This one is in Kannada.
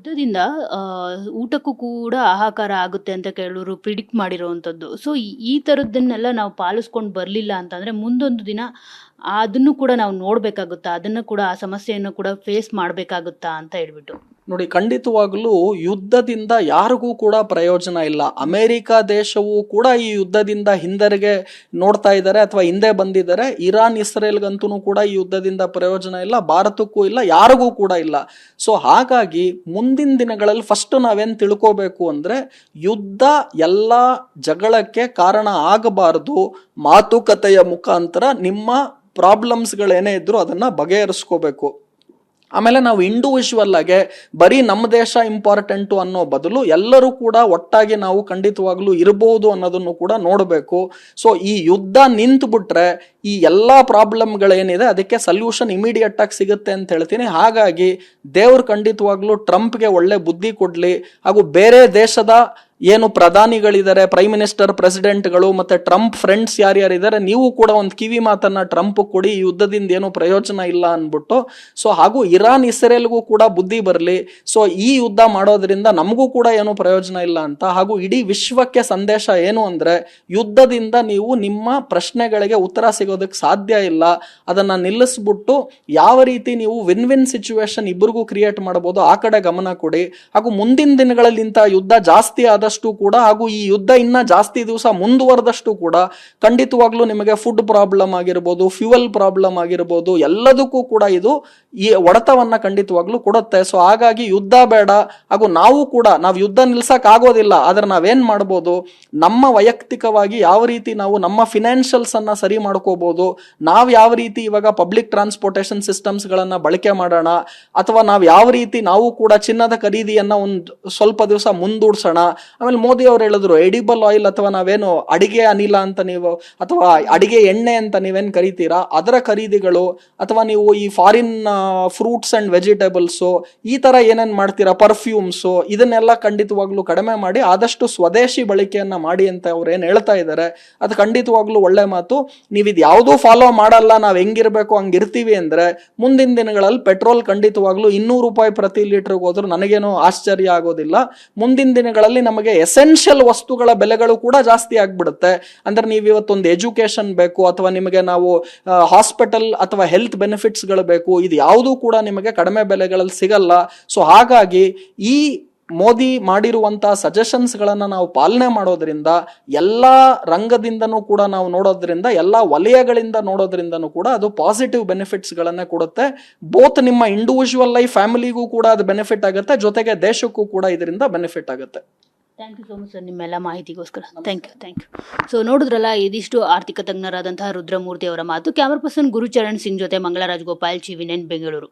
ಯುದ್ಧದಿಂದ ಆ, ಊಟಕ್ಕೂ ಕೂಡ ಹಾಹಾಕಾರ ಆಗುತ್ತೆ ಅಂತ ಕೆಲವರು ಪ್ರಿಡಿಕ್ಟ್ ಮಾಡಿರೋವಂಥದ್ದು. ಸೊ ಈ ಥರದ್ದನ್ನೆಲ್ಲ ನಾವು ಪಾಲಿಸ್ಕೊಂಡು ಬರಲಿಲ್ಲ ಅಂತಂದರೆ ಮುಂದೊಂದು ದಿನ ಅದನ್ನು ಕೂಡ ನಾವು ನೋಡಬೇಕಾಗುತ್ತಾ, ಅದನ್ನು ಕೂಡ ಆ ಸಮಸ್ಯೆಯನ್ನು ಕೂಡ ಫೇಸ್ ಮಾಡಬೇಕಾಗುತ್ತಾ ಅಂತ ಹೇಳ್ಬಿಟ್ಟು. ನೋಡಿ, ಖಂಡಿತವಾಗ್ಲೂ ಯುದ್ಧದಿಂದ ಯಾರಿಗೂ ಕೂಡ ಪ್ರಯೋಜನ ಇಲ್ಲ. ಅಮೆರಿಕ ದೇಶವು ಕೂಡ ಈ ಯುದ್ಧದಿಂದ ಹಿಂದೆಗೆ ನೋಡ್ತಾ ಇದ್ದಾರೆ ಅಥವಾ ಹಿಂದೆ ಬಂದಿದ್ದಾರೆ. ಇರಾನ್ ಇಸ್ರೇಲ್ಗಂತೂ ಕೂಡ ಈ ಯುದ್ಧದಿಂದ ಪ್ರಯೋಜನ ಇಲ್ಲ, ಭಾರತಕ್ಕೂ ಇಲ್ಲ, ಯಾರಿಗೂ ಕೂಡ ಇಲ್ಲ. ಸೊ ಹಾಗಾಗಿ ಮುಂದಿನ ದಿನಗಳಲ್ಲಿ ಫಸ್ಟ್ ನಾವೇನ್ ತಿಳ್ಕೋಬೇಕು ಅಂದ್ರೆ, ಯುದ್ಧ ಎಲ್ಲ ಜಗಳಕ್ಕೆ ಕಾರಣ ಆಗಬಾರದು. ಮಾತುಕತೆಯ ಮುಖಾಂತರ ನಿಮ್ಮ ಪ್ರಾಬ್ಲಮ್ಸ್ಗಳೇನೇ ಇದ್ರು ಅದನ್ನ ಬಗೆಹರಿಸ್ಕೋಬೇಕು. ಆಮೇಲೆ ನಾವು ಇಂಡಿವಿಜುವಲ್ ಆಗಿ ಬರೀ ನಮ್ಮ ದೇಶ ಇಂಪಾರ್ಟೆಂಟು ಅನ್ನೋ ಬದಲು ಎಲ್ಲರೂ ಕೂಡ ಒಟ್ಟಾಗಿ ನಾವು ಖಂಡಿತವಾಗ್ಲೂ ಇರಬಹುದು ಅನ್ನೋದನ್ನು ಕೂಡ ನೋಡಬೇಕು. ಸೊ ಈ ಯುದ್ಧ ನಿಂತು ಬಿಟ್ರೆ ಈ ಎಲ್ಲಾ ಪ್ರಾಬ್ಲಮ್ಗಳೇನಿದೆ ಅದಕ್ಕೆ ಸೊಲ್ಯೂಷನ್ ಇಮಿಡಿಯೇಟ್ ಆಗಿ ಸಿಗುತ್ತೆ ಅಂತ ಹೇಳ್ತೀನಿ. ಹಾಗಾಗಿ ದೇವ್ರು ಖಂಡಿತವಾಗ್ಲೂ ಟ್ರಂಪ್ಗೆ ಒಳ್ಳೆ ಬುದ್ಧಿ ಕೊಡ್ಲಿ. ಹಾಗೂ ಬೇರೆ ದೇಶದ ಏನು ಪ್ರಧಾನಿಗಳಿದ್ದಾರೆ, ಪ್ರೈಮ್ ಮಿನಿಸ್ಟರ್, ಪ್ರೆಸಿಡೆಂಟ್ಗಳು ಮತ್ತೆ ಟ್ರಂಪ್ ಫ್ರೆಂಡ್ಸ್ ಯಾರ್ಯಾರಿದ್ದಾರೆ, ನೀವು ಕೂಡ ಒಂದು ಕಿವಿ ಮಾತನ್ನ ಟ್ರಂಪ್ ಕೊಡಿ, ಈ ಯುದ್ಧದಿಂದ ಏನು ಪ್ರಯೋಜನ ಇಲ್ಲ ಅನ್ಬಿಟ್ಟು. ಸೊ ಹಾಗೂ ಇರಾನ್ ಇಸ್ರೇಲ್ಗೂ ಕೂಡ ಬುದ್ಧಿ ಬರಲಿ. ಸೊ ಈ ಯುದ್ಧ ಮಾಡೋದ್ರಿಂದ ನಮಗೂ ಕೂಡ ಏನು ಪ್ರಯೋಜನ ಇಲ್ಲ ಅಂತ. ಹಾಗೂ ಇಡೀ ವಿಶ್ವಕ್ಕೆ ಸಂದೇಶ ಏನು ಅಂದ್ರೆ, ಯುದ್ಧದಿಂದ ನೀವು ನಿಮ್ಮ ಪ್ರಶ್ನೆಗಳಿಗೆ ಉತ್ತರ ಸಿಗೋದಕ್ಕೆ ಸಾಧ್ಯ ಇಲ್ಲ. ಅದನ್ನ ನಿಲ್ಲಿಸ್ಬಿಟ್ಟು ಯಾವ ರೀತಿ ನೀವು ವಿನ್ ವಿನ್ ಸಿಚುವೇಶನ್ ಇಬ್ಬರಿಗೂ ಕ್ರಿಯೇಟ್ ಮಾಡಬಹುದು ಆ ಕಡೆ ಗಮನ ಕೊಡಿ. ಹಾಗೂ ಮುಂದಿನ ದಿನಗಳಲ್ಲಿ ಇಂಥ ಯುದ್ಧ ಜಾಸ್ತಿ ಆದಷ್ಟು ಕೂಡ, ಹಾಗೂ ಈ ಯುದ್ಧ ಇನ್ನ ಜಾಸ್ತಿ ದಿವಸ ಮುಂದುವರೆದಷ್ಟು ಕೂಡ ಖಂಡಿತವಾಗ್ಲೂ ನಿಮಗೆ ಫುಡ್ ಪ್ರಾಬ್ಲಮ್ ಆಗಿರ್ಬೋದು, ಫ್ಯೂಯಲ್ ಪ್ರಾಬ್ಲಮ್ ಆಗಿರ್ಬೋದು, ಎಲ್ಲದಕ್ಕೂ ಕೂಡ ಇದು ಈ ಹೊಡೆತವನ್ನ ಖಂಡಿತವಾಗ್ಲೂ ಕೊಡುತ್ತೆ. ಸೊ ಹಾಗಾಗಿ ಯುದ್ಧ ಬೇಡ. ಹಾಗೂ ನಾವು ಯುದ್ಧ ನಿಲ್ಸಕ್ ಆಗೋದಿಲ್ಲ, ಆದ್ರೆ ನಾವೇನ್ ಮಾಡ್ಬೋದು, ನಮ್ಮ ವೈಯಕ್ತಿಕವಾಗಿ ಯಾವ ರೀತಿ ನಾವು ನಮ್ಮ ಫಿನಾನ್ಷಿಯಲ್ಸ್ ಅನ್ನ ಸರಿ ಮಾಡ್ಕೋಬಹುದು, ನಾವ್ ಯಾವ ರೀತಿ ಇವಾಗ ಪಬ್ಲಿಕ್ ಟ್ರಾನ್ಸ್ಪೋರ್ಟೇಷನ್ ಸಿಸ್ಟಮ್ಸ್ ಗಳನ್ನ ಬಳಕೆ ಮಾಡೋಣ, ಅಥವಾ ನಾವ್ ಯಾವ ರೀತಿ ನಾವು ಕೂಡ ಚಿನ್ನದ ಖರೀದಿಯನ್ನ ಒಂದು ಸ್ವಲ್ಪ ದಿವಸ ಮುಂದೂಡ್ಸೋಣ. ಆಮೇಲೆ ಮೋದಿ ಅವರು ಹೇಳಿದ್ರು, ಎಡಿಬಲ್ ಆಯಿಲ್ ಅಥವಾ ನಾವೇನು ಅಡಿಗೆ ಅನಿಲ ಅಂತ ನೀವು ಅಥವಾ ಅಡಿಗೆ ಎಣ್ಣೆ ಅಂತ ನೀವೇನ್ ಕರಿತೀರಾ, ಅದರ ಖರೀದಿಗಳು, ಅಥವಾ ನೀವು ಈ ಫಾರಿನ್ ಫ್ರೂಟ್ಸ್ ಅಂಡ್ ವೆಜಿಟೇಬಲ್ಸ್ ಈ ತರ ಏನೇನ್ ಮಾಡ್ತೀರಾ, ಪರ್ಫ್ಯೂಮ್ಸ್, ಇದನ್ನೆಲ್ಲ ಖಂಡಿತವಾಗ್ಲೂ ಕಡಿಮೆ ಮಾಡಿ ಆದಷ್ಟು ಸ್ವದೇಶಿ ಬಳಕೆಯನ್ನ ಮಾಡಿ ಅಂತ ಅವ್ರು ಏನ್ ಹೇಳ್ತಾ ಇದ್ದಾರೆ, ಅದು ಖಂಡಿತವಾಗ್ಲೂ ಒಳ್ಳೆ ಮಾತು. ನೀವು ಇದು ಯಾವುದೂ ಫಾಲೋ ಮಾಡಲ್ಲ, ನಾವ್ ಹೆಂಗಿರ್ಬೇಕು ಹಂಗಿರ್ತೀವಿ ಅಂದ್ರೆ ಮುಂದಿನ ದಿನಗಳಲ್ಲಿ ಪೆಟ್ರೋಲ್ ಖಂಡಿತವಾಗ್ಲೂ 200 ರೂಪಾಯಿ ಪ್ರತಿ ಲೀಟರ್ಗೆ ಹೋದ್ರು ನನಗೇನು ಆಶ್ಚರ್ಯ ಆಗೋದಿಲ್ಲ. ಮುಂದಿನ ದಿನಗಳಲ್ಲಿ ನಮಗೆ ಎಸೆನ್ಷಿಯಲ್ ವಸ್ತುಗಳ ಬೆಲೆಗಳು ಕೂಡ ಜಾಸ್ತಿ ಆಗ್ಬಿಡುತ್ತೆ. ಅಂದ್ರೆ ನೀವು ಇವತ್ತೊಂದು ಎಜುಕೇಶನ್ ಬೇಕು, ಅಥವಾ ನಿಮಗೆ ನಾವು ಹಾಸ್ಪಿಟಲ್ ಅಥವಾ ಹೆಲ್ತ್ ಬೆನಿಫಿಟ್ಸ್ ಗಳು ಬೇಕು, ಇದು ಯಾವುದೂ ಕೂಡ ನಿಮಗೆ ಕಡಿಮೆ ಬೆಲೆಗಳಲ್ಲಿ ಸಿಗಲ್ಲ. ಸೊ ಹಾಗಾಗಿ ಈ ಮೋದಿ ಮಾಡಿರುವಂತಹ ಸಜೆಷನ್ಸ್ ಗಳನ್ನ ನಾವು ಪಾಲನೆ ಮಾಡೋದ್ರಿಂದ, ಎಲ್ಲಾ ರಂಗದಿಂದನೂ ಕೂಡ ನಾವು ನೋಡೋದ್ರಿಂದ, ಎಲ್ಲಾ ವಲಯಗಳಿಂದ ನೋಡೋದ್ರಿಂದನೂ ಕೂಡ ಅದು ಪಾಸಿಟಿವ್ ಬೆನಿಫಿಟ್ಸ್ ಗಳನ್ನೇ ಕೊಡುತ್ತೆ. ಬೋತ್ ನಿಮ್ಮ ಇಂಡಿವಿಜುವಲ್ ಲೈಫ್, ಫ್ಯಾಮಿಲಿಗೂ ಕೂಡ ಅದು ಬೆನಿಫಿಟ್ ಆಗುತ್ತೆ, ಜೊತೆಗೆ ದೇಶಕ್ಕೂ ಕೂಡ ಇದರಿಂದ ಬೆನಿಫಿಟ್ ಆಗುತ್ತೆ. Thank you so much sir, ನಿಮ್ಮೆಲ್ಲ ಮಾಹಿತಿಗೋಸ್ಕರ. Thank you. ಸೊ ನೋಡಿದ್ರಲ್ಲ, ಇದಿಷ್ಟು ಆರ್ಥಿಕ ತಜ್ಞರಾದಂತಹ ರುದ್ರಮೂರ್ತಿ ಅವರ ಮಾತು. ಕ್ಯಾಮರಾ ಪರ್ಸನ್ ಗುರುಚರಣ್ ಸಿಂಗ್ ಜೊತೆ ಮಂಗಳರಾಜ್ ಗೋಪಾಲ್, ಚಿವಿನೆನ್, ಬೆಂಗಳೂರು.